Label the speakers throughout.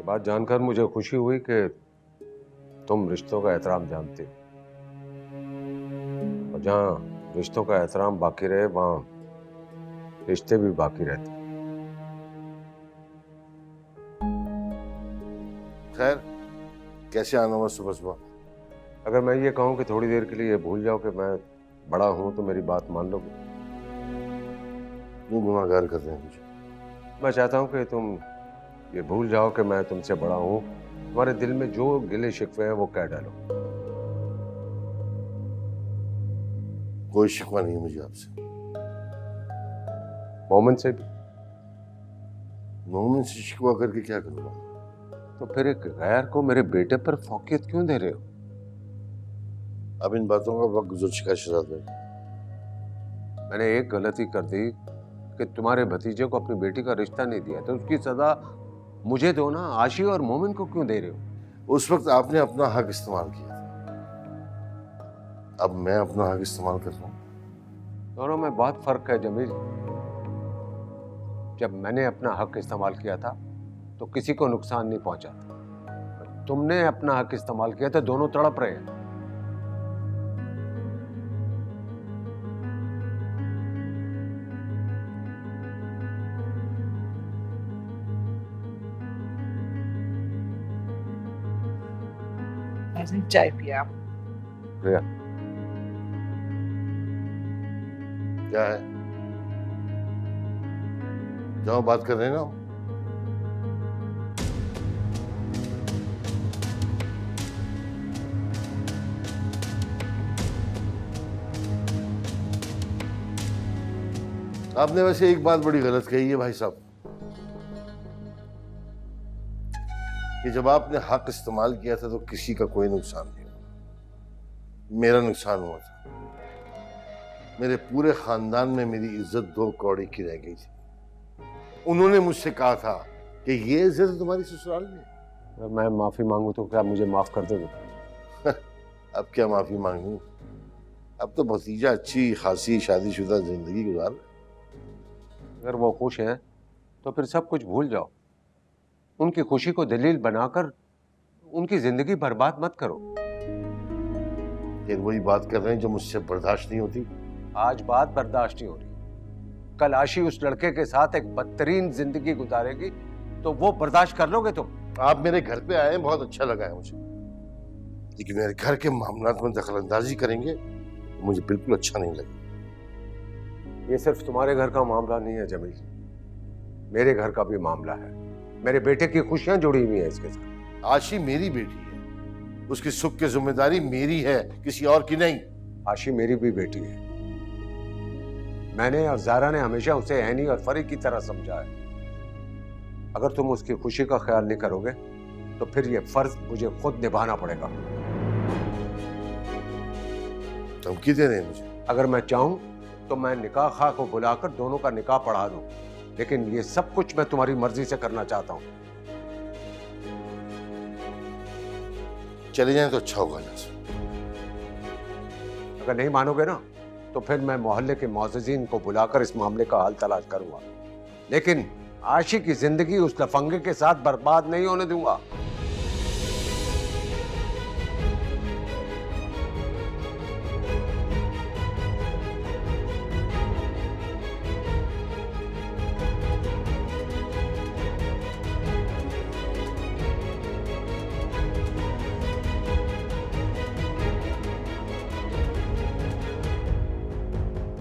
Speaker 1: बात जानकर मुझे खुशी हुई कि तुम रिश्तों का एहतराम जानते हो, और जहाँ रिश्तों का एहतराम बाकी रहे वहां रिश्ते भी बाकी रहते।
Speaker 2: खैर, कैसे आना हुआ सुबह सुबह?
Speaker 1: अगर मैं ये कहूं कि थोड़ी देर के लिए भूल जाओ कि मैं बड़ा हूं तो मेरी बात मान लोगे?
Speaker 2: क्यों गुनाहगार कर रहे हैं मुझे?
Speaker 1: मैं चाहता हूं कि तुम ये भूल जाओ कि मैं तुमसे बड़ा हूं। तुम्हारे दिल में जो गिले शिकवे हैं वो कह डालो।
Speaker 2: कोई शिकवा नहीं है मुझे आपसे।
Speaker 1: मोमिन से भी?
Speaker 2: मोमिन से शिकवा करके क्या करूंगा?
Speaker 1: तो फिर एक गैर को मेरे बेटे पर फौकियत क्यों दे रहे हो?
Speaker 2: अब इन बातों का वक्त गुजर चुका है शहजाद भाई।
Speaker 1: मैंने एक गलती कर दी कि तुम्हारे भतीजे को अपनी बेटी का रिश्ता नहीं दिया, तो उसकी सजा मुझे दो ना। आशी और मोमिन को क्यों दे रहे हो?
Speaker 2: उस वक्त आपने अपना हक इस्तेमाल किया था, अब मैं अपना हक इस्तेमाल कर रहा हूं।
Speaker 1: दोनों में बहुत फर्क है जमील। जब मैंने अपना हक इस्तेमाल किया था तो किसी को नुकसान नहीं पहुंचा था। तुमने अपना हक इस्तेमाल किया था, दोनों तड़प रहे हैं।
Speaker 3: चाय पिया?
Speaker 1: प्रिया,
Speaker 2: क्या है? जाओ, बात कर रहे हैं ना। आपने वैसे एक बात बड़ी गलत कही है भाई साहब, कि जब आपने हक इस्तेमाल किया था तो किसी का कोई नुकसान नहीं हुआ। मेरा नुकसान हुआ था। मेरे पूरे खानदान में मेरी इज्जत 2 कौड़ी की रह गई थी। उन्होंने मुझसे कहा था कि ये इज्जत तुम्हारी ससुराल में।
Speaker 1: अगर मैं माफी मांगू तो क्या मुझे माफ कर दोगे?
Speaker 2: अब क्या माफी मांगू? अब तो भतीजा अच्छी खासी शादीशुदा जिंदगी गुजार रहा है।
Speaker 1: अगर वो खुश हैं तो फिर सब कुछ भूल जाओ। उनकी खुशी को दलील बनाकर उनकी जिंदगी बर्बाद मत करो।
Speaker 2: फिर वही बात कर रहे हैं जो मुझसे बर्दाश्त नहीं होती।
Speaker 1: आज बात बर्दाश्त नहीं हो रही। कल आशी उस लड़के के साथ एक बदतरीन जिंदगी गुजारेगी तो वो बर्दाश्त कर लोगे तुम?
Speaker 2: आप मेरे घर पे आए, बहुत अच्छा लगा है मुझे, लेकिन मेरे घर के मामलात में दखलंदाजी करेंगे तो मुझे बिल्कुल अच्छा नहीं लगेगा।
Speaker 1: ये सिर्फ तुम्हारे घर का मामला नहीं है जमील, मेरे घर का भी मामला है। मेरे बेटे की खुशियां जुड़ी हुई हैं इसके साथ।
Speaker 2: आशी मेरी बेटी है, उसकी सुख की जिम्मेदारी मेरी है, किसी और की नहीं।
Speaker 1: आशी मेरी भी बेटी है। मैंने और ज़ारा ने हमेशा उसे ऐनी और फरी की तरह समझा है। अगर तुम उसकी खुशी का ख्याल नहीं करोगे तो फिर यह फर्ज मुझे खुद निभाना पड़ेगा।
Speaker 2: धमकी दे रहे हैं मुझे?
Speaker 1: अगर मैं चाहूं तो मैं निकाह खा को बुलाकर दोनों का निकाह पढ़ा दूं, लेकिन ये सब कुछ मैं तुम्हारी मर्जी से करना चाहता हूं।
Speaker 2: चले जाएं तो अच्छा होगा यहाँ से।
Speaker 1: अगर नहीं मानोगे ना तो फिर मैं मोहल्ले के मुअज़्ज़िज़ीन को बुलाकर इस मामले का हल तलाश करूंगा, लेकिन आशी की जिंदगी उस लफंगे के साथ बर्बाद नहीं होने दूंगा।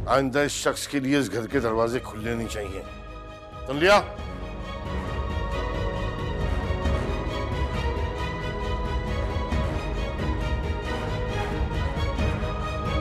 Speaker 2: आइंदा इस शख्स के लिए इस घर के दरवाजे खुलने नहीं चाहिए। सुन लिया?